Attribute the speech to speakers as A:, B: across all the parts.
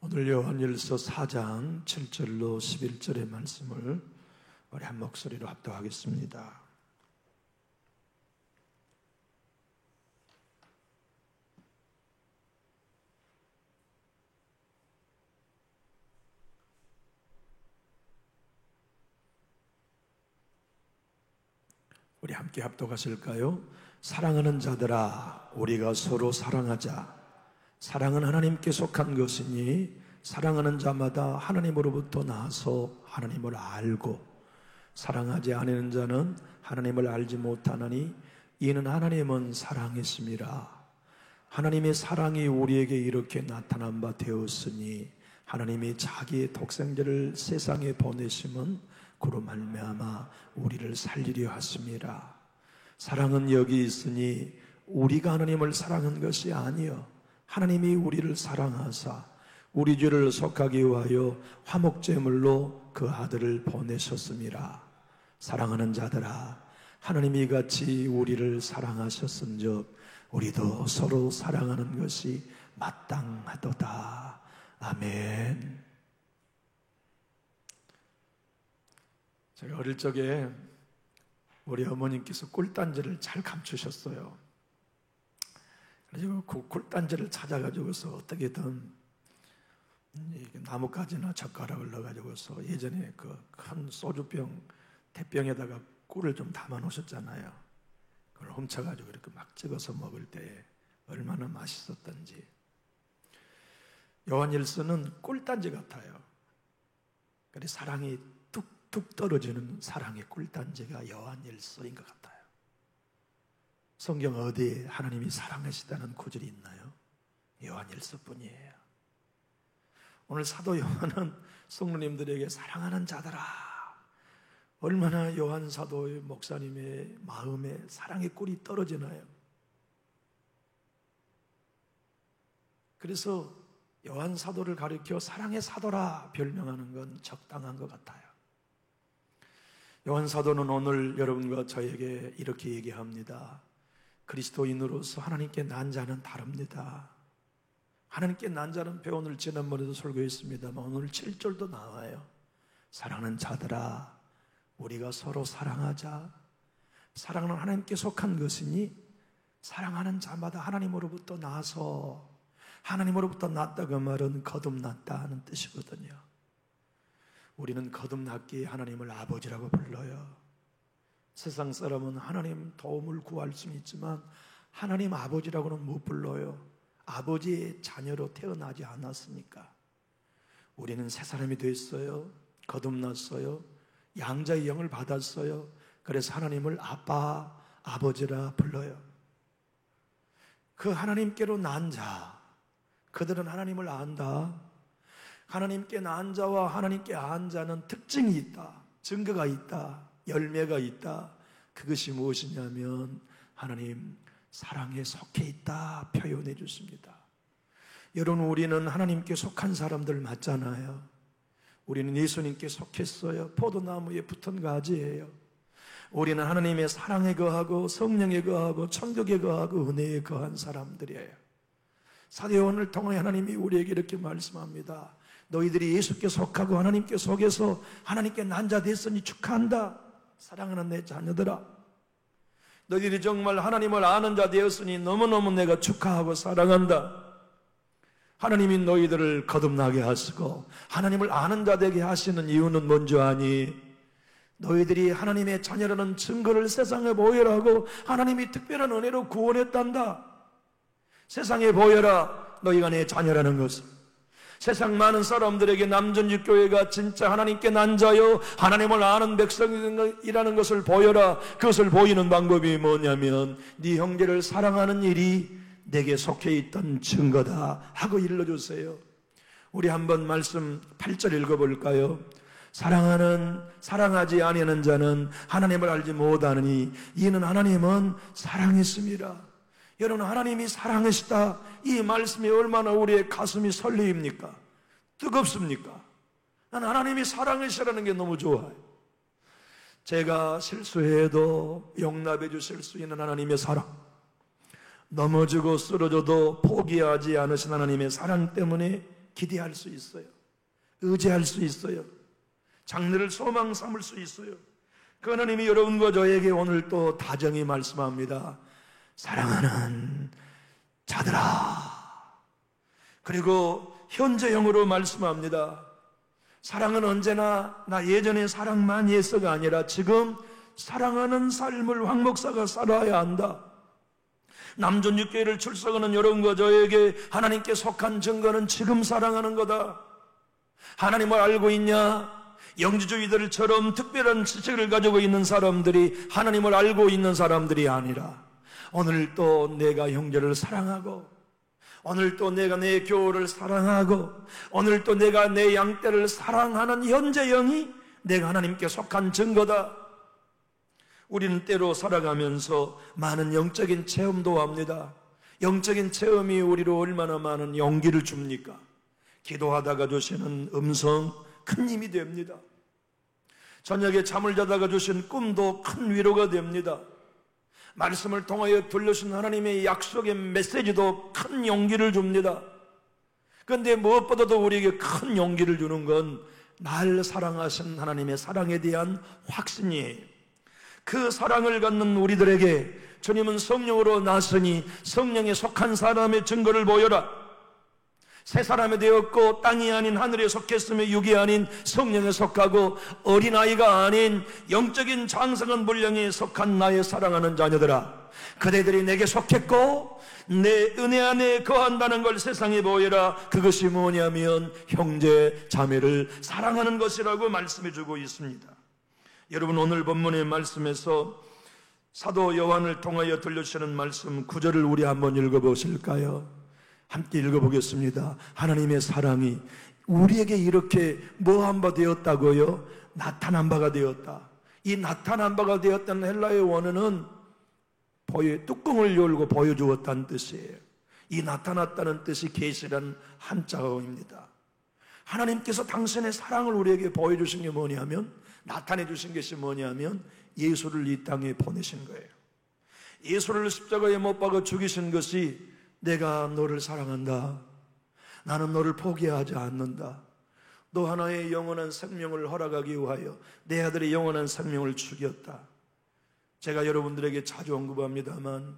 A: 오늘 요한일서 4장 7절로 11절의 말씀을 우리 한 목소리로 합독하겠습니다. 우리 함께 합독하실까요? 사랑하는 자들아, 우리가 서로 사랑하자. 사랑은 하나님께 속한 것이니 사랑하는 자마다 하나님으로부터 나서 하나님을 알고, 사랑하지 않는 자는 하나님을 알지 못하나니 이는 하나님은 사랑이심이라. 하나님의 사랑이 우리에게 이렇게 나타난 바 되었으니 하나님이 자기의 독생자를 세상에 보내심은 그로 말미암아 우리를 살리려 하심이라. 사랑은 여기 있으니 우리가 하나님을 사랑한 것이 아니요 하나님이 우리를 사랑하사 우리 죄를 속하기 위하여 화목제물로 그 아들을 보내셨음이라. 사랑하는 자들아, 하나님이 같이 우리를 사랑하셨은즉 우리도 서로 사랑하는 것이 마땅하도다. 아멘. 제가 어릴 적에 우리 어머님께서 꿀단지를 잘 감추셨어요. 그래서 그 꿀단지를 찾아가지고서 어떻게든 나뭇가지나 젓가락을 넣어가지고서 예전에 그 큰 소주병 대병에다가 꿀을 좀 담아 놓으셨잖아요. 그걸 훔쳐가지고 이렇게 막 찍어서 먹을 때 얼마나 맛있었던지. 요한일서는 꿀단지 같아요. 그래서 사랑이 뚝뚝 떨어지는 사랑의 꿀단지가 요한일서인 것 같아요. 성경 어디에 하나님이 사랑하시다는 구절이 있나요? 요한일서뿐이에요. 오늘 사도 요한은 성도님들에게 사랑하는 자들아, 얼마나 요한 사도의 목사님의 마음에 사랑의 꿀이 떨어지나요? 그래서 요한 사도를 가리켜 사랑의 사도라 별명하는 건 적당한 것 같아요. 요한 사도는 오늘 여러분과 저에게 이렇게 얘기합니다. 그리스도인으로서 하나님께 난 자는 다릅니다. 하나님께 난 자는 오늘 지난번에도 설교했습니다만 오늘 7절도 나와요. 사랑하는 자들아, 우리가 서로 사랑하자. 사랑은 하나님께 속한 것이니 사랑하는 자마다 하나님으로부터 나서, 하나님으로부터 났다 그 말은 거듭났다 하는 뜻이거든요. 우리는 거듭났기에 하나님을 아버지라고 불러요. 세상 사람은 하나님 도움을 구할 수는 있지만 하나님 아버지라고는 못 불러요. 아버지의 자녀로 태어나지 않았으니까. 우리는 새 사람이 됐어요. 거듭났어요. 양자의 영을 받았어요. 그래서 하나님을 아빠, 아버지라 불러요. 그 하나님께로 난 자, 그들은 하나님을 안다. 하나님께 난 자와 하나님께 안 자는 특징이 있다. 증거가 있다. 열매가 있다. 그것이 무엇이냐면 하나님 사랑에 속해 있다 표현해 주십니다. 여러분, 우리는 하나님께 속한 사람들 맞잖아요. 우리는 예수님께 속했어요. 포도나무에 붙은 가지예요. 우리는 하나님의 사랑에 거하고 성령에 거하고 천국에 거하고 은혜에 거한 사람들이에요. 사도 요한을 통해 하나님이 우리에게 이렇게 말씀합니다. 너희들이 예수께 속하고 하나님께 속해서 하나님께 난 자 됐으니 축하한다. 사랑하는 내 자녀들아, 너희들이 정말 하나님을 아는 자 되었으니 너무너무 내가 축하하고 사랑한다. 하나님이 너희들을 거듭나게 하시고 하나님을 아는 자 되게 하시는 이유는 뭔지 아니? 너희들이 하나님의 자녀라는 증거를 세상에 보여라고 하나님이 특별한 은혜로 구원했단다. 세상에 보여라, 너희가 내 자녀라는 것을. 세상 많은 사람들에게 남전주교회가 진짜 하나님께 난 자요 하나님을 아는 백성이라는 것을 보여라. 그것을 보이는 방법이 뭐냐면 네 형제를 사랑하는 일이 내게 속해 있던 증거다 하고 일러주세요. 우리 한번 말씀 8절 읽어볼까요? 사랑하지 아니하는 자는 하나님을 알지 못하느니 이는 하나님은 사랑이심이라. 여러분, 하나님이 사랑이시다, 이 말씀이 얼마나 우리의 가슴이 설레입니까? 뜨겁습니까? 난 하나님이 사랑이시라는 게 너무 좋아요. 제가 실수해도 용납해 주실 수 있는 하나님의 사랑, 넘어지고 쓰러져도 포기하지 않으신 하나님의 사랑 때문에 기대할 수 있어요. 의지할 수 있어요. 장래를 소망 삼을 수 있어요. 그 하나님이 여러분과 저에게 오늘 또 다정히 말씀합니다. 사랑하는 자들아. 그리고 현재형으로 말씀합니다. 사랑은 언제나 나 예전에 사랑 많이 했어가 아니라 지금 사랑하는 삶을 황 목사가 살아야 한다. 남존육교회를 출석하는 여러분과 저에게 하나님께 속한 증거는 지금 사랑하는 거다. 하나님을 알고 있냐? 영지주의들처럼 특별한 지식을 가지고 있는 사람들이 하나님을 알고 있는 사람들이 아니라 오늘 또 내가 형제를 사랑하고 오늘 또 내가 내 교우를 사랑하고 오늘 또 내가 내 양떼를 사랑하는 현재형이 내가 하나님께 속한 증거다. 우리는 때로 살아가면서 많은 영적인 체험도 합니다. 영적인 체험이 우리로 얼마나 많은 용기를 줍니까? 기도하다가 주시는 음성 큰 힘이 됩니다. 저녁에 잠을 자다가 주신 꿈도 큰 위로가 됩니다. 말씀을 통하여 들려주신 하나님의 약속의 메시지도 큰 용기를 줍니다. 그런데 무엇보다도 우리에게 큰 용기를 주는 건 날 사랑하신 하나님의 사랑에 대한 확신이에요. 그 사랑을 갖는 우리들에게 주님은 성령으로 나서니 성령에 속한 사람의 증거를 보여라. 새 사람이 되었고 땅이 아닌 하늘에 속했으며 육이 아닌 성령에 속하고 어린아이가 아닌 영적인 장성한 분량에 속한 나의 사랑하는 자녀들아, 그대들이 내게 속했고 내 은혜 안에 거한다는 걸 세상에 보여라. 그것이 뭐냐면 형제 자매를 사랑하는 것이라고 말씀해 주고 있습니다. 여러분, 오늘 본문의 말씀에서 사도 요한을 통하여 들려주시는 말씀 9절을 우리 한번 읽어보실까요? 함께 읽어보겠습니다. 하나님의 사랑이 우리에게 이렇게 뭐한 바 되었다고요? 나타난 바가 되었다. 이 나타난 바가 되었다는 헬라의 원어는 뚜껑을 열고 보여주었다는 뜻이에요. 이 나타났다는 뜻이 계시라는 한자어입니다. 하나님께서 당신의 사랑을 우리에게 보여주신 게 뭐냐면, 나타내 주신 것이 뭐냐면 예수를 이 땅에 보내신 거예요. 예수를 십자가에 못 박아 죽이신 것이 내가 너를 사랑한다. 나는 너를 포기하지 않는다. 너 하나의 영원한 생명을 허락하기 위하여 내 아들의 영원한 생명을 죽였다. 제가 여러분들에게 자주 언급합니다만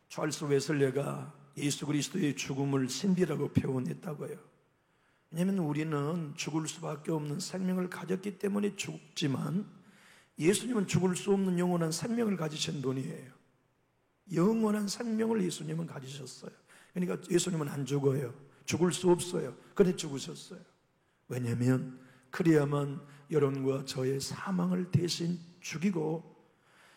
A: 찰스 웨슬레가 예수 그리스도의 죽음을 신비라고 표현했다고요. 왜냐하면 우리는 죽을 수밖에 없는 생명을 가졌기 때문에 죽지만 예수님은 죽을 수 없는 영원한 생명을 가지신 분이에요. 영원한 생명을 예수님은 가지셨어요. 그러니까 예수님은 안 죽어요. 죽을 수 없어요. 그래 죽으셨어요. 왜냐하면 그래야만 여러분과 저의 사망을 대신 죽이고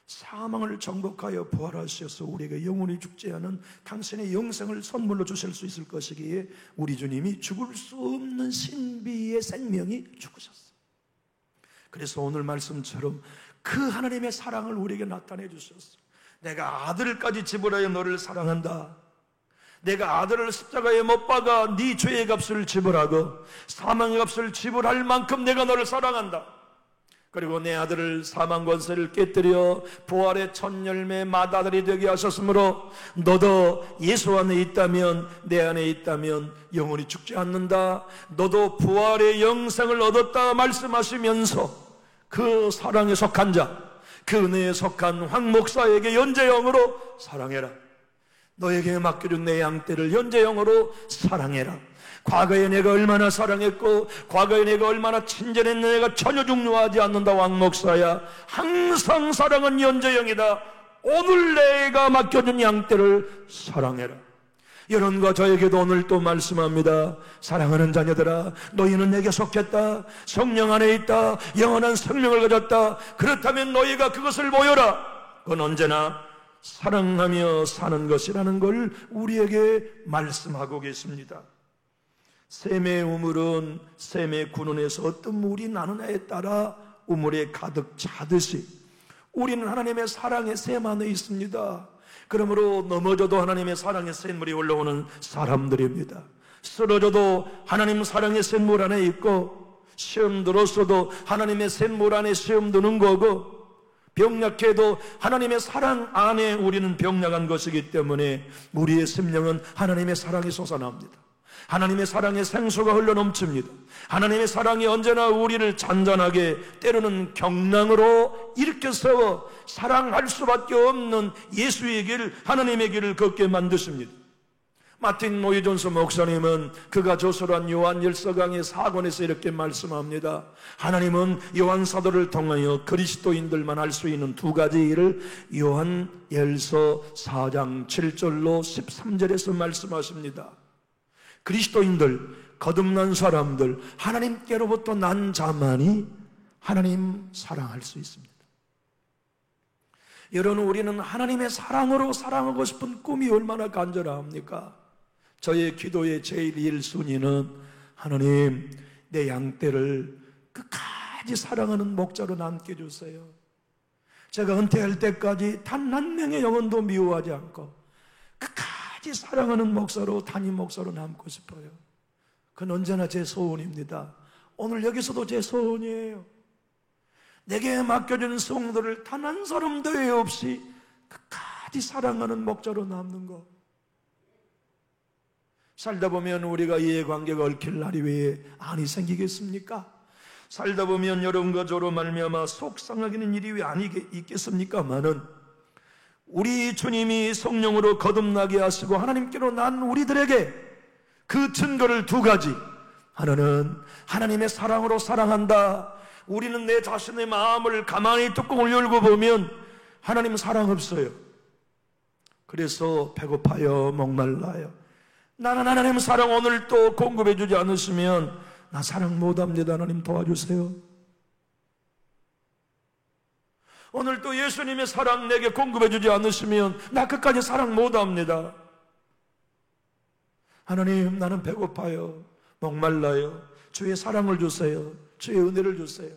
A: 사망을 정복하여 부활하셔서 우리에게 영원히 죽지 않은 당신의 영생을 선물로 주실 수 있을 것이기에 우리 주님이 죽을 수 없는 신비의 생명이 죽으셨어요. 그래서 오늘 말씀처럼 그 하나님의 사랑을 우리에게 나타내 주셨어요. 내가 아들까지 지불하여 너를 사랑한다. 내가 아들을 십자가에 못 박아 네 죄의 값을 지불하고 사망의 값을 지불할 만큼 내가 너를 사랑한다. 그리고 내 아들을 사망 권세를 깨뜨려 부활의 첫 열매 맏아들이 되게 하셨으므로 너도 예수 안에 있다면, 내 안에 있다면 영원히 죽지 않는다. 너도 부활의 영생을 얻었다 말씀하시면서 그 사랑에 속한 자, 그 은혜에 속한 황 목사에게 현재형으로 사랑해라. 너에게 맡겨준 내 양떼를 현재형으로 사랑해라. 과거에 내가 얼마나 사랑했고 과거에 내가 얼마나 친절했는데 내가 전혀 중요하지 않는다. 왕 목사야, 항상 사랑은 현재형이다. 오늘 내가 맡겨준 양떼를 사랑해라. 여러분과 저에게도 오늘 또 말씀합니다. 사랑하는 자녀들아, 너희는 내게 속했다. 성령 안에 있다. 영원한 생명을 가졌다. 그렇다면 너희가 그것을 보여라. 그건 언제나 사랑하며 사는 것이라는 걸 우리에게 말씀하고 계십니다. 샘의 우물은 샘의 군원에서 어떤 물이 나느냐에 따라 우물에 가득 차듯이 우리는 하나님의 사랑의 샘 안에 있습니다. 그러므로 넘어져도 하나님의 사랑의 샘물이 올라오는 사람들입니다. 쓰러져도 하나님 사랑의 샘물 안에 있고, 시험 들었어도 하나님의 샘물 안에 시험 드는 거고, 병약해도 하나님의 사랑 안에 우리는 병약한 것이기 때문에 우리의 심령은 하나님의 사랑이 솟아납니다. 하나님의 사랑의 생수가 흘러넘칩니다. 하나님의 사랑이 언제나 우리를 잔잔하게, 때로는 경랑으로 일으켜 세워 사랑할 수밖에 없는 예수의 길, 하나님의 길을 걷게 만드십니다. 마틴 노이존스 목사님은 그가 조설한 요한 10서강의 4권에서 이렇게 말씀합니다. 하나님은 요한 사도를 통하여 그리스도인들만 할 수 있는 두 가지 일을 요한 10서 4장 7절로 13절에서 말씀하십니다. 그리스도인들, 거듭난 사람들, 하나님께로부터 난 자만이 하나님 사랑할 수 있습니다. 여러분, 우리는 하나님의 사랑으로 사랑하고 싶은 꿈이 얼마나 간절합니까? 저의 기도의 제일 1순위는 하나님, 내 양떼를 끝까지 사랑하는 목자로 남게 해주세요. 제가 은퇴할 때까지 단 한 명의 영혼도 미워하지 않고 끝까지 사랑하는 목사로, 담임 목사로 남고 싶어요. 그건 언제나 제 소원입니다. 오늘 여기서도 제 소원이에요. 내게 맡겨진 성도를 단 한 사람도 외 없이 끝까지 사랑하는 목자로 남는 것. 살다 보면 우리가 이해관계가 얽힐 날이 왜 아니 생기겠습니까? 살다 보면 여러분과 저로 말미암아 속상하기는 일이 왜 아니 있겠습니까마는 우리 주님이 성령으로 거듭나게 하시고 하나님께로 난 우리들에게 그 증거를 두 가지. 하나는 하나님의 사랑으로 사랑한다. 우리는 내 자신의 마음을 가만히 뚜껑을 열고 보면 하나님 사랑 없어요. 그래서 배고파요, 목말라요. 나는 하나님 사랑 오늘 또 공급해 주지 않으시면 나 사랑 못합니다. 하나님 도와주세요. 오늘 또 예수님의 사랑 내게 공급해 주지 않으시면 나 끝까지 사랑 못합니다. 하나님, 나는 배고파요, 목말라요. 주의 사랑을 주세요. 주의 은혜를 주세요.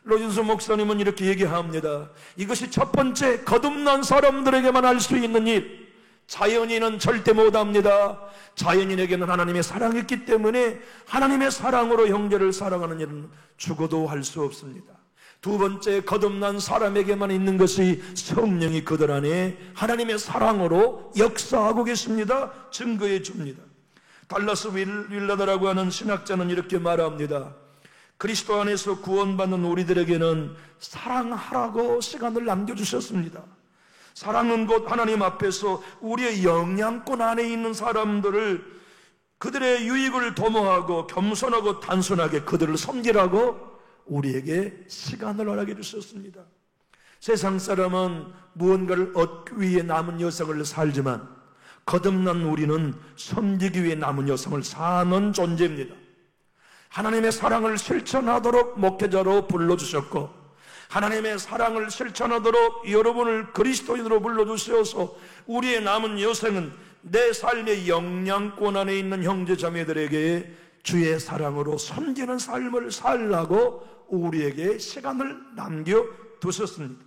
A: 로진수 목사님은 이렇게 얘기합니다. 이것이 첫 번째 거듭난 사람들에게만 할 수 있는 일. 자연인은 절대 못합니다. 자연인에게는 하나님의 사랑이 있기 때문에 하나님의 사랑으로 형제를 사랑하는 일은 죽어도 할 수 없습니다. 두 번째, 거듭난 사람에게만 있는 것이 성령이 그들 안에 하나님의 사랑으로 역사하고 계십니다. 증거해 줍니다. 달라스 윌라더라고 하는 신학자는 이렇게 말합니다. 그리스도 안에서 구원받는 우리들에게는 사랑하라고 시간을 남겨주셨습니다. 사랑은 곧 하나님 앞에서 우리의 영향권 안에 있는 사람들을 그들의 유익을 도모하고 겸손하고 단순하게 그들을 섬기라고 우리에게 시간을 허락해 주셨습니다. 세상 사람은 무언가를 얻기 위해 남은 여생을 살지만 거듭난 우리는 섬기기 위해 남은 여생을 사는 존재입니다. 하나님의 사랑을 실천하도록 목회자로 불러주셨고 하나님의 사랑을 실천하도록 여러분을 그리스도인으로 불러주셔서 우리의 남은 여생은 내 삶의 영향권 안에 있는 형제자매들에게 주의 사랑으로 섬기는 삶을 살라고 우리에게 시간을 남겨두셨습니다.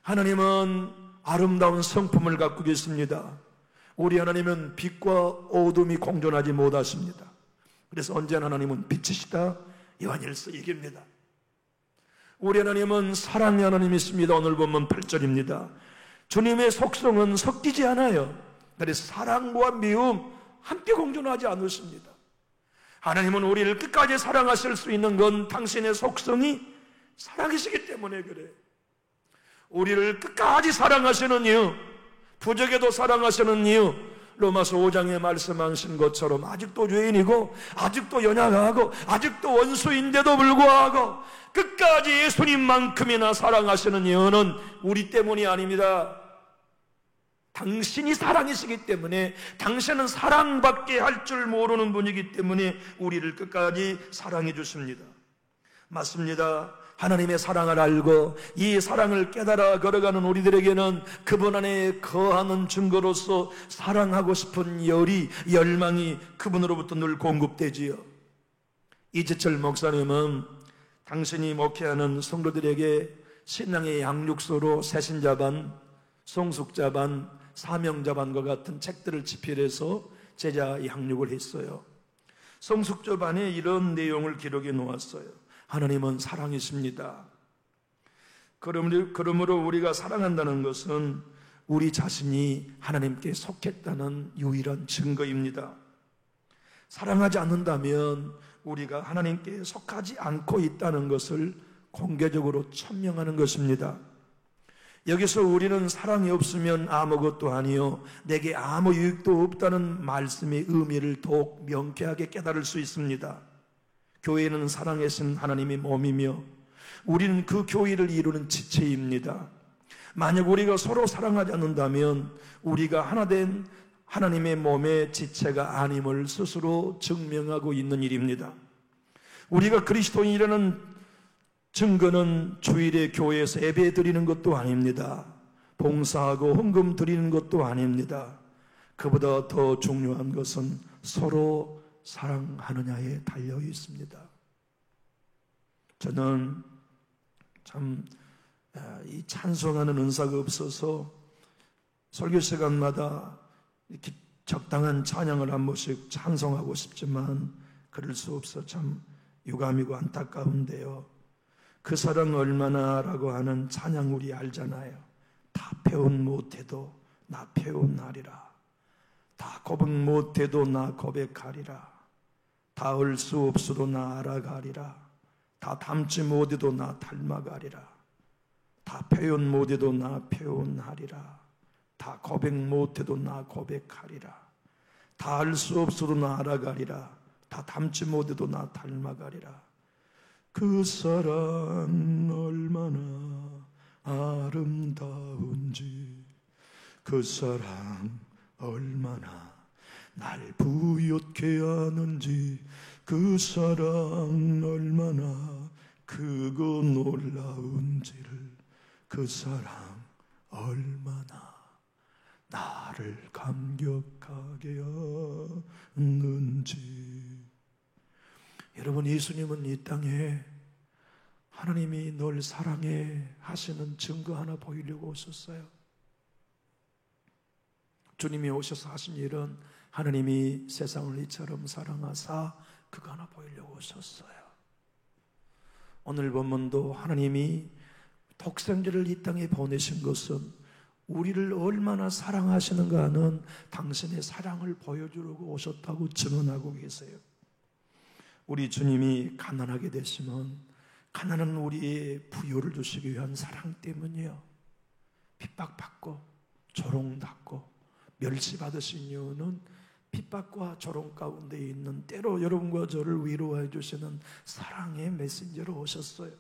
A: 하나님은 아름다운 성품을 갖고 계십니다. 우리 하나님은 빛과 어둠이 공존하지 못하십니다. 그래서 언제나 하나님은 빛이시다. 요한일서 얘기입니다. 우리 하나님은 사랑의 하나님이십니다. 오늘 보면 8절입니다. 주님의 속성은 섞이지 않아요. 그래서 사랑과 미움 함께 공존하지 않으십니다. 하나님은 우리를 끝까지 사랑하실 수 있는 건 당신의 속성이 사랑이시기 때문에 그래요. 우리를 끝까지 사랑하시는 이유, 부족에도 사랑하시는 이유, 로마서 5장에 말씀하신 것처럼 아직도 죄인이고 아직도 연약하고 아직도 원수인데도 불구하고 끝까지 예수님만큼이나 사랑하시는 이유는 우리 때문이 아닙니다. 당신이 사랑이시기 때문에, 당신은 사랑밖에 할 줄 모르는 분이기 때문에 우리를 끝까지 사랑해 주십니다. 맞습니다. 하나님의 사랑을 알고 이 사랑을 깨달아 걸어가는 우리들에게는 그분 안에 거하는 증거로서 사랑하고 싶은 열이, 열망이 그분으로부터 늘 공급되지요. 이재철 목사님은 당신이 목회하는 성도들에게 신앙의 양육서로 새신자반, 성숙자반, 사명자반과 같은 책들을 집필해서 제자 양육을 했어요. 성숙자반에 이런 내용을 기록해 놓았어요. 하나님은 사랑이십니다. 그러므로 우리가 사랑한다는 것은 우리 자신이 하나님께 속했다는 유일한 증거입니다. 사랑하지 않는다면 우리가 하나님께 속하지 않고 있다는 것을 공개적으로 천명하는 것입니다. 여기서 우리는 사랑이 없으면 아무것도 아니요 내게 아무 유익도 없다는 말씀의 의미를 더욱 명쾌하게 깨달을 수 있습니다. 교회는 사랑에 쓴 하나님의 몸이며 우리는 그 교회를 이루는 지체입니다. 만약 우리가 서로 사랑하지 않는다면 우리가 하나 된 하나님의 몸의 지체가 아님을 스스로 증명하고 있는 일입니다. 우리가 그리스도인이라는 증거는 주일에 교회에서 예배 드리는 것도 아닙니다. 봉사하고 헌금 드리는 것도 아닙니다. 그보다 더 중요한 것은 서로 사랑하느냐에 달려 있습니다. 저는 참 이 찬송하는 은사가 없어서 설교 시간마다 이렇게 적당한 찬양을 한 번씩 찬송하고 싶지만 그럴 수 없어 참 유감이고 안타까운데요. 그 사랑 얼마나 라고 하는 찬양 우리 알잖아요. 다 표현 못해도 나 표현하리라. 다 고백 못해도 나 고백하리라. 다 알 수 없어도 나 알아가리라. 다 닮지 못해도 나 닮아가리라. 다 표현 못해도 나 표현하리라. 다 고백 못해도 나 고백하리라. 다 알 수 없어도 나 알아가리라. 다 닮지 못해도 나 닮아가리라. 그 사랑 얼마나 아름다운지, 그 사랑 얼마나 날 부욕케 하는지, 그 사랑 얼마나 크고 놀라운지를, 그 사랑 얼마나 나를 감격하게 하는지. 여러분, 예수님은 이 땅에 하나님이 널 사랑해 하시는 증거 하나 보이려고 오셨어요. 주님이 오셔서 하신 일은 하나님이 세상을 이처럼 사랑하사 그거 하나 보이려고 오셨어요. 오늘 본문도 하나님이 독생자를 이 땅에 보내신 것은 우리를 얼마나 사랑하시는가 하는 당신의 사랑을 보여주려고 오셨다고 증언하고 계세요. 우리 주님이 가난하게 되시면 가난한 우리의 부요를 주시기 위한 사랑 때문이요. 핍박받고 조롱받고 멸시받으신 이유는 핍박과 조롱 가운데 있는 때로 여러분과 저를 위로해 주시는 사랑의 메신저로 오셨어요.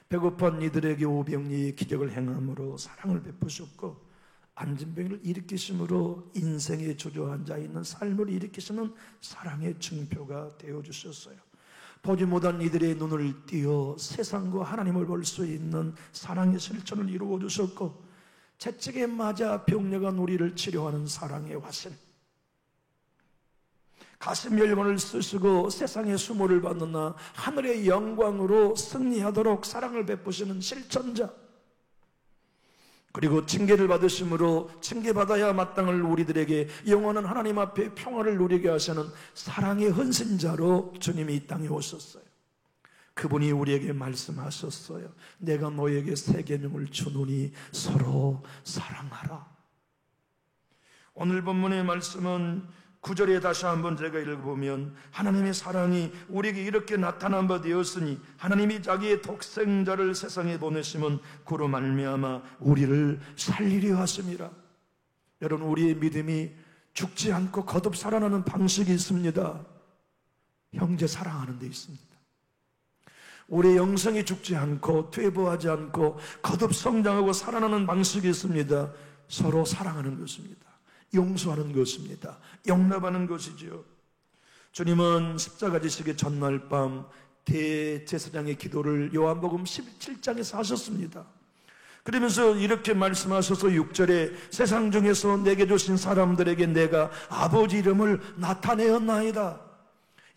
A: 배고픈 이들에게 오병이의 기적을 행함으로 사랑을 베푸셨고, 안진병을 일으키심으로 인생에 주저앉아 있는 삶을 일으키시는 사랑의 증표가 되어주셨어요. 보지 못한 이들의 눈을 띄어 세상과 하나님을 볼 수 있는 사랑의 실천을 이루어 주셨고, 채찍에 맞아 병녀가 우리를 치료하는 사랑의 화신, 가슴 열번을 쓰시고 세상의 수모를 받는 하늘의 영광으로 승리하도록 사랑을 베푸시는 실천자, 그리고 징계를 받으심으로 징계받아야 마땅할 우리들에게 영원한 하나님 앞에 평화를 누리게 하시는 사랑의 헌신자로 주님이 이 땅에 오셨어요. 그분이 우리에게 말씀하셨어요. 내가 너에게 새 계명을 주노니 서로 사랑하라. 오늘 본문의 말씀은 9절에 다시 한번 제가 읽어보면, 하나님의 사랑이 우리에게 이렇게 나타난 바 되었으니 하나님이 자기의 독생자를 세상에 보내심은 그로 말미암아 우리를 살리려 하심이라. 여러분, 우리의 믿음이 죽지 않고 거듭 살아나는 방식이 있습니다. 형제 사랑하는 데 있습니다. 우리의 영성이 죽지 않고 퇴보하지 않고 거듭 성장하고 살아나는 방식이 있습니다. 서로 사랑하는 것입니다. 용서하는 것입니다. 용납하는 것이죠. 주님은 십자가 지시기 전날 밤 대제사장의 기도를 요한복음 17장에서 하셨습니다. 그러면서 이렇게 말씀하셔서 6절에 세상 중에서 내게 주신 사람들에게 내가 아버지 이름을 나타내었나이다.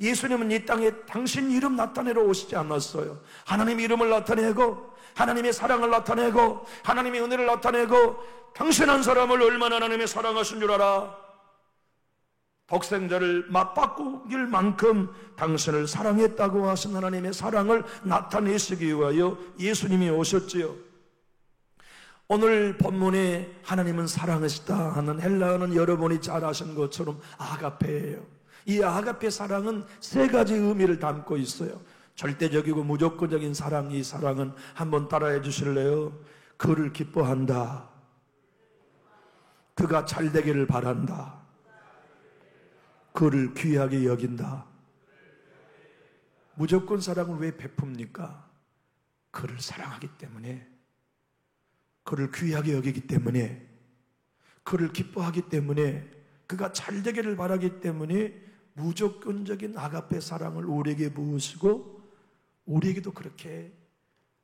A: 예수님은 이 땅에 당신 이름 나타내러 오시지 않았어요. 하나님의 이름을 나타내고 하나님의 사랑을 나타내고 하나님의 은혜를 나타내고, 당신 한 사람을 얼마나 하나님의 사랑하신 줄 알아? 독생자를 맞바꾸길 만큼 당신을 사랑했다고 하신 하나님의 사랑을 나타내시기 위하여 예수님이 오셨지요. 오늘 본문에 하나님은 사랑하시다 하는 헬라어는 여러분이 잘 아시는 것처럼 아가페예요. 이 아가페 사랑은 세 가지 의미를 담고 있어요. 절대적이고 무조건적인 사랑, 이 사랑은 한번 따라해 주실래요? 그를 기뻐한다. 그가 잘 되기를 바란다. 그를 귀하게 여긴다. 무조건 사랑을 왜 베풉니까? 그를 사랑하기 때문에, 그를 귀하게 여기기 때문에, 그를 기뻐하기 때문에, 그가 잘 되기를 바라기 때문에 무조건적인 아가페 사랑을 우리에게 부으시고 우리에게도 그렇게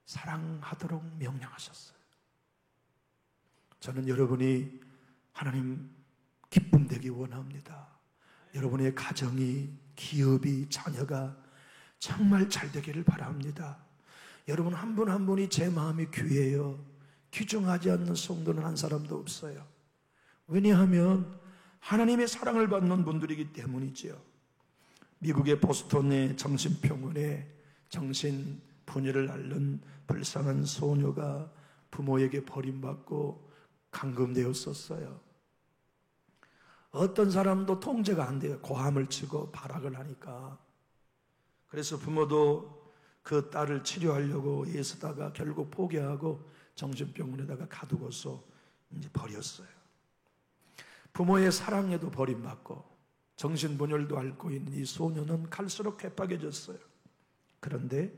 A: 사랑하도록 명령하셨어요. 저는 여러분이 하나님 기쁨 되기 원합니다. 여러분의 가정이, 기업이, 자녀가 정말 잘 되기를 바랍니다. 여러분 한 분 한 분이 제 마음이 귀해요. 귀중하지 않는 성도는 한 사람도 없어요. 왜냐하면 하나님의 사랑을 받는 분들이기 때문이죠. 미국의 보스턴의 정신병원에 정신분열을 앓는 불쌍한 소녀가 부모에게 버림받고 감금되었었어요. 어떤 사람도 통제가 안 돼요. 고함을 치고 발악을 하니까. 그래서 부모도 그 딸을 치료하려고 애쓰다가 결국 포기하고 정신병원에다가 가두고서 이제 버렸어요. 부모의 사랑에도 버림받고 정신분열도 앓고 있는 이 소녀는 갈수록 괴팍해졌어요. 그런데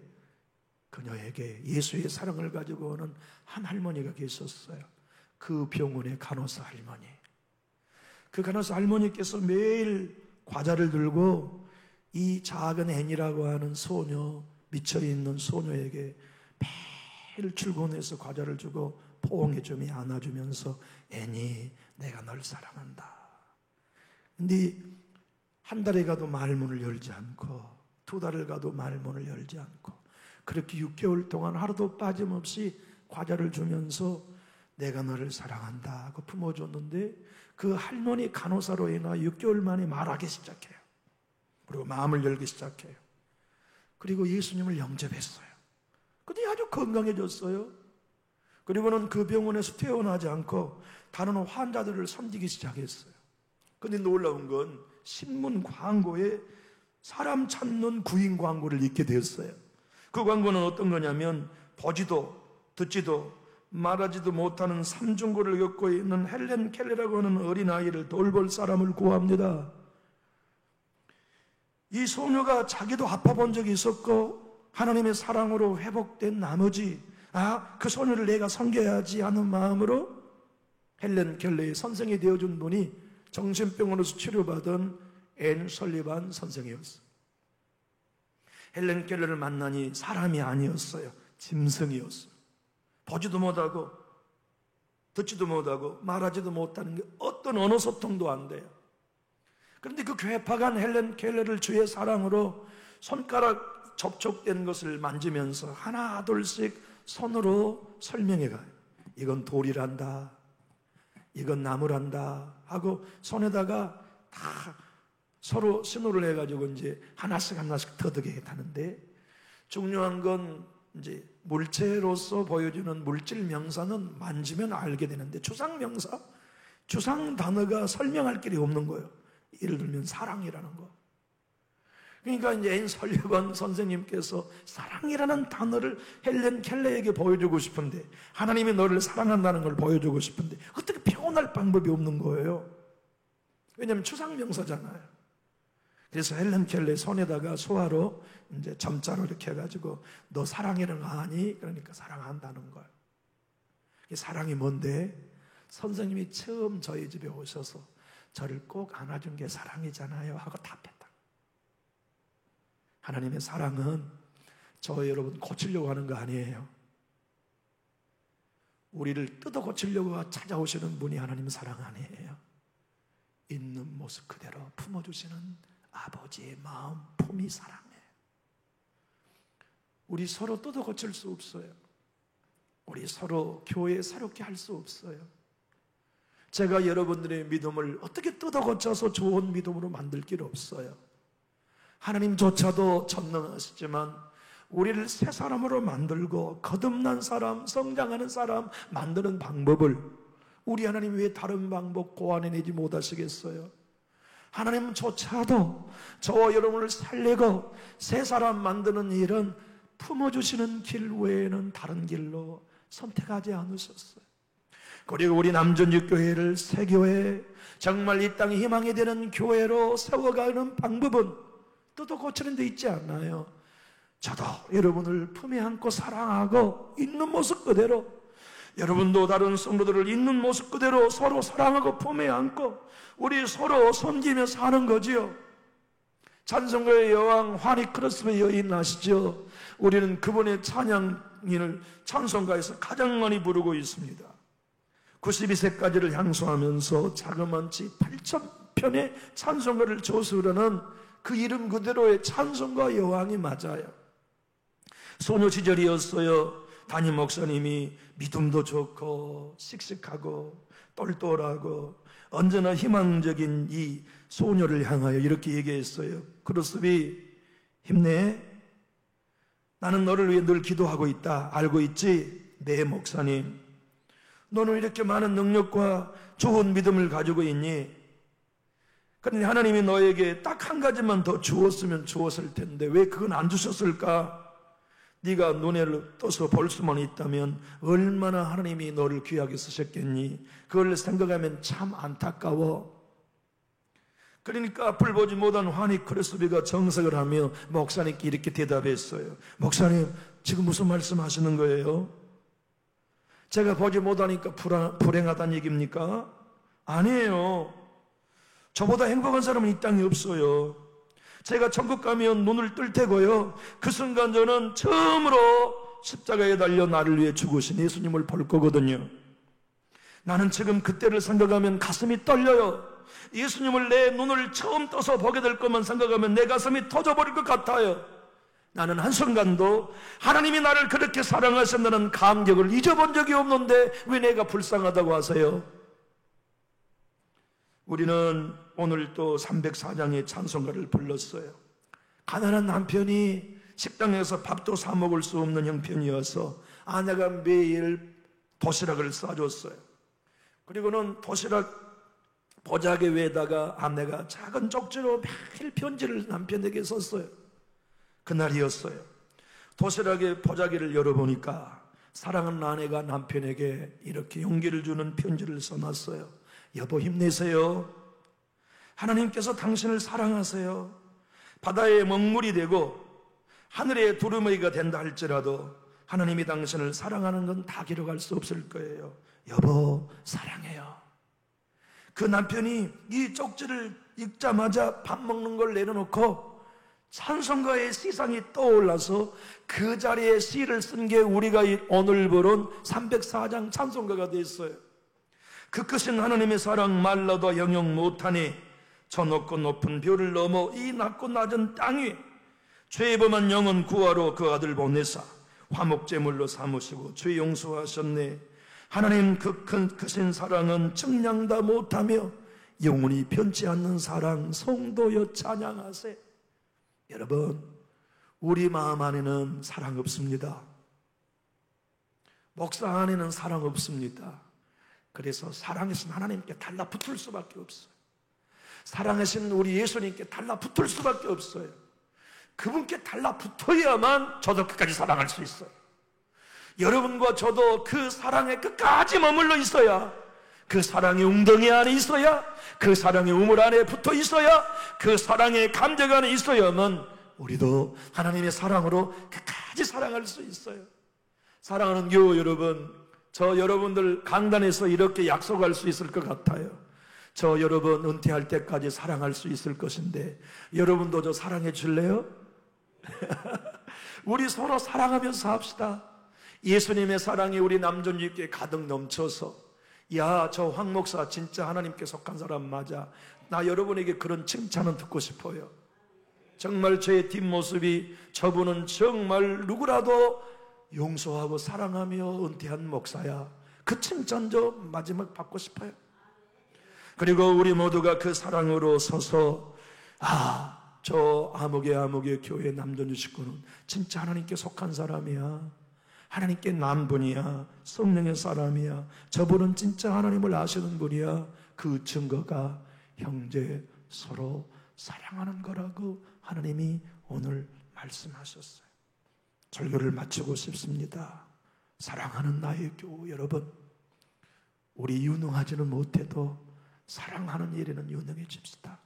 A: 그녀에게 예수의 사랑을 가지고 오는 한 할머니가 계셨어요. 그 병원의 간호사 할머니. 그 간호사 할머니께서 매일 과자를 들고 이 작은 앤이라고 하는 소녀, 미쳐있는 소녀에게 매일 출근해서 과자를 주고 포옹해주며 안아주면서 앤이 내가 널 사랑한다. 근데 한 달에 가도 말문을 열지 않고 2달을 가도 말문을 열지 않고 그렇게 6개월 동안 하루도 빠짐없이 과자를 주면서 내가 너를 사랑한다 하고 품어줬는데 그 할머니 간호사로 인하 6개월 만에 말하기 시작해요. 그리고 마음을 열기 시작해요. 그리고 예수님을 영접했어요. 근데 아주 건강해졌어요. 그리고는 그 병원에서 퇴원하지 않고 다른 환자들을 섬기기 시작했어요. 근데 놀라운 건 신문 광고에 사람 찾는 구인 광고를 읽게 되었어요. 그 광고는 어떤 거냐면 보지도 듣지도 말하지도 못하는 삼중고를 겪고 있는 헬렌 켈러라고 하는 어린아이를 돌볼 사람을 구합니다. 이 소녀가 자기도 아파본 적이 있었고 하나님의 사랑으로 회복된 나머지 그 소녀를 내가 섬겨야지 하는 마음으로 헬렌 켈러의 선생이 되어준 분이 정신병원에서 치료받은 앤 설리반 선생이었어요. 헬렌 켈러를 만나니 사람이 아니었어요. 짐승이었어요. 보지도 못하고 듣지도 못하고 말하지도 못하는 게 어떤 언어 소통도 안 돼요. 그런데 그 괴팍한 헬렌 켈러를 주의 사랑으로 손가락 접촉된 것을 만지면서 하나 둘씩 손으로 설명해 가요. 이건 돌이란다. 이건 나무란다. 하고 손에다가 다 서로 신호를 해가지고 이제 하나씩 터득해 가는데 중요한 건 이제 물체로서 보여주는 물질 명사는 만지면 알게 되는데 추상 명사, 추상 단어가 설명할 길이 없는 거예요. 예를 들면 사랑이라는 거. 그러니까 이제 앤 설리반 선생님께서 사랑이라는 단어를 헬렌 켈러에게 보여주고 싶은데 하나님이 너를 사랑한다는 걸 보여주고 싶은데 어떻게 표현할 방법이 없는 거예요. 왜냐하면 추상 명사잖아요. 그래서 헬렌 켈러의 손에다가 소화로 이제 점자로 이렇게 해가지고 너 사랑이라는 거 아니? 그러니까 사랑한다는 거예요. 사랑이 뭔데? 선생님이 처음 저희 집에 오셔서 저를 꼭 안아준 게 사랑이잖아요 하고 답했다. 하나님의 사랑은 저 여러분 고치려고 하는 거 아니에요. 우리를 뜯어 고치려고 찾아오시는 분이 하나님 사랑 아니에요. 있는 모습 그대로 품어주시는 아버지의 마음, 품이 사랑해요. 우리 서로 뜯어 고칠 수 없어요. 우리 서로 교회에 새롭게 할 수 없어요. 제가 여러분들의 믿음을 어떻게 뜯어 고쳐서 좋은 믿음으로 만들 길 없어요. 하나님조차도 전능하시지만 우리를 새 사람으로 만들고 거듭난 사람, 성장하는 사람 만드는 방법을 우리 하나님 왜 다른 방법 고안해내지 못하시겠어요? 하나님조차도 저와 여러분을 살리고 새 사람 만드는 일은 품어주시는 길 외에는 다른 길로 선택하지 않으셨어요. 그리고 우리 남전육교회를 새 교회, 정말 이 땅에 희망이 되는 교회로 세워가는 방법은 뜻도 고치는 데 있지 않나요? 저도 여러분을 품에 안고 사랑하고 있는 모습 그대로, 여러분도 다른 성도들을 있는 모습 그대로 서로 사랑하고 품에 안고 우리 서로 섬기며 사는 거지요. 찬송가의 여왕 환희 크로스비 여인 아시죠? 우리는 그분의 찬양인을 찬송가에서 가장 많이 부르고 있습니다. 92세까지를 향수하면서 자그만치 8,000편의 찬송가를 저수르는 그 이름 그대로의 찬송가 여왕이 맞아요. 소녀 시절이었어요. 담임 목사님이 믿음도 좋고 씩씩하고 똘똘하고 언제나 희망적인 이 소녀를 향하여 이렇게 얘기했어요. 크로스비, 힘내. 나는 너를 위해 늘 기도하고 있다. 알고 있지? 네, 목사님. 너는 이렇게 많은 능력과 좋은 믿음을 가지고 있니? 그런데 하나님이 너에게 딱 한 가지만 더 주었으면 주었을 텐데 왜 그건 안 주셨을까? 네가 눈을 떠서 볼 수만 있다면 얼마나 하나님이 너를 귀하게 쓰셨겠니? 그걸 생각하면 참 안타까워. 그러니까 앞을 보지 못한 환희 크로스비가 정색을 하며 목사님께 이렇게 대답했어요. 목사님, 지금 무슨 말씀하시는 거예요? 제가 보지 못하니까 불행하다는 얘기입니까? 아니에요. 저보다 행복한 사람은 이 땅에 없어요. 제가 천국 가면 눈을 뜰 테고요, 그 순간 저는 처음으로 십자가에 달려 나를 위해 죽으신 예수님을 볼 거거든요. 나는 지금 그때를 생각하면 가슴이 떨려요. 예수님을 내 눈을 처음 떠서 보게 될 것만 생각하면 내 가슴이 터져버릴 것 같아요. 나는 한순간도 하나님이 나를 그렇게 사랑하신다는 감격을 잊어본 적이 없는데 왜 내가 불쌍하다고 하세요? 우리는 오늘 또 304장의 찬송가를 불렀어요. 가난한 남편이 식당에서 밥도 사 먹을 수 없는 형편이어서 아내가 매일 도시락을 싸줬어요. 그리고는 도시락 보자기 위에다가 아내가 작은 쪽지로 매일 편지를 남편에게 썼어요. 그날이었어요. 도시락의 보자기를 열어보니까 사랑하는 아내가 남편에게 이렇게 용기를 주는 편지를 써놨어요. 여보, 힘내세요. 하나님께서 당신을 사랑하세요. 바다의 먹물이 되고 하늘의 두루마기가 된다 할지라도 하나님이 당신을 사랑하는 건 다 기록할 수 없을 거예요. 여보, 사랑해요. 그 남편이 이 쪽지를 읽자마자 밥 먹는 걸 내려놓고 찬송가의 시상이 떠올라서 그 자리에 시를 쓴 게 우리가 오늘 부른 304장 찬송가가 됐어요. 그 크신 하나님의 사랑 말라도 영영 못하니 저 높고 높은 별을 넘어 이 낮고 낮은 땅 위에 죄 범한 영혼 구하러 그 아들 보내사 화목제물로 삼으시고 죄 용서하셨네. 하나님 그 크신 사랑은 측량다 못하며 영원히 변치 않는 사랑 성도여 찬양하세. 여러분, 우리 마음 안에는 사랑 없습니다. 목사 안에는 사랑 없습니다. 그래서 사랑하신 하나님께 달라붙을 수밖에 없어요. 사랑하신 우리 예수님께 달라붙을 수밖에 없어요. 그분께 달라붙어야만 저도 끝까지 사랑할 수 있어요. 여러분과 저도 그 사랑에 끝까지 머물러 있어야, 그 사랑의 웅덩이 안에 있어야, 그 사랑의 우물 안에 붙어 있어야, 그 사랑의 감정 안에 있어야만 우리도 하나님의 사랑으로 끝까지 사랑할 수 있어요. 사랑하는 교우 여러분, 저 여러분들 강단에서 이렇게 약속할 수 있을 것 같아요. 저 여러분 은퇴할 때까지 사랑할 수 있을 것인데 여러분도 저 사랑해 줄래요? 우리 서로 사랑하면서 합시다. 예수님의 사랑이 우리 남존주께 가득 넘쳐서, 야, 저 황 목사 진짜 하나님께 속한 사람 맞아. 나 여러분에게 그런 칭찬은 듣고 싶어요. 정말 제 뒷모습이 저분은 정말 누구라도 용서하고 사랑하며 은퇴한 목사야. 그 칭찬 좀 마지막 받고 싶어요. 그리고 우리 모두가 그 사랑으로 서서, 저 아무개 교회 남전주 식구는 진짜 하나님께 속한 사람이야. 하나님께 난 분이야. 성령의 사람이야. 저분은 진짜 하나님을 아시는 분이야. 그 증거가 형제 서로 사랑하는 거라고 하나님이 오늘 말씀하셨어요. 설교를 마치고 싶습니다. 사랑하는 나의 교우 여러분, 우리 유능하지는 못해도 사랑하는 일에는 유능해집시다.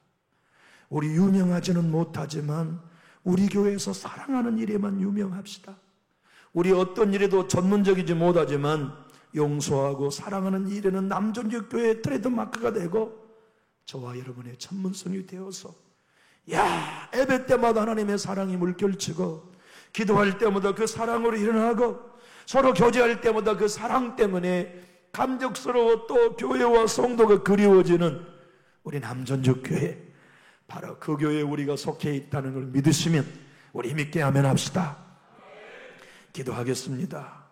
A: 우리 유명하지는 못하지만 우리 교회에서 사랑하는 일에만 유명합시다. 우리 어떤 일에도 전문적이지 못하지만 용서하고 사랑하는 일에는 남전교 교회의 트레이드마크가 되고 저와 여러분의 전문성이 되어서 예배 때마다 하나님의 사랑이 물결치고 기도할 때마다 그 사랑으로 일어나고 서로 교제할 때마다 그 사랑 때문에 감격스러워 또 교회와 성도가 그리워지는 우리 남전주 교회, 바로 그 교회에 우리가 속해 있다는 걸 믿으시면 우리 믿게 아멘합시다. 기도하겠습니다.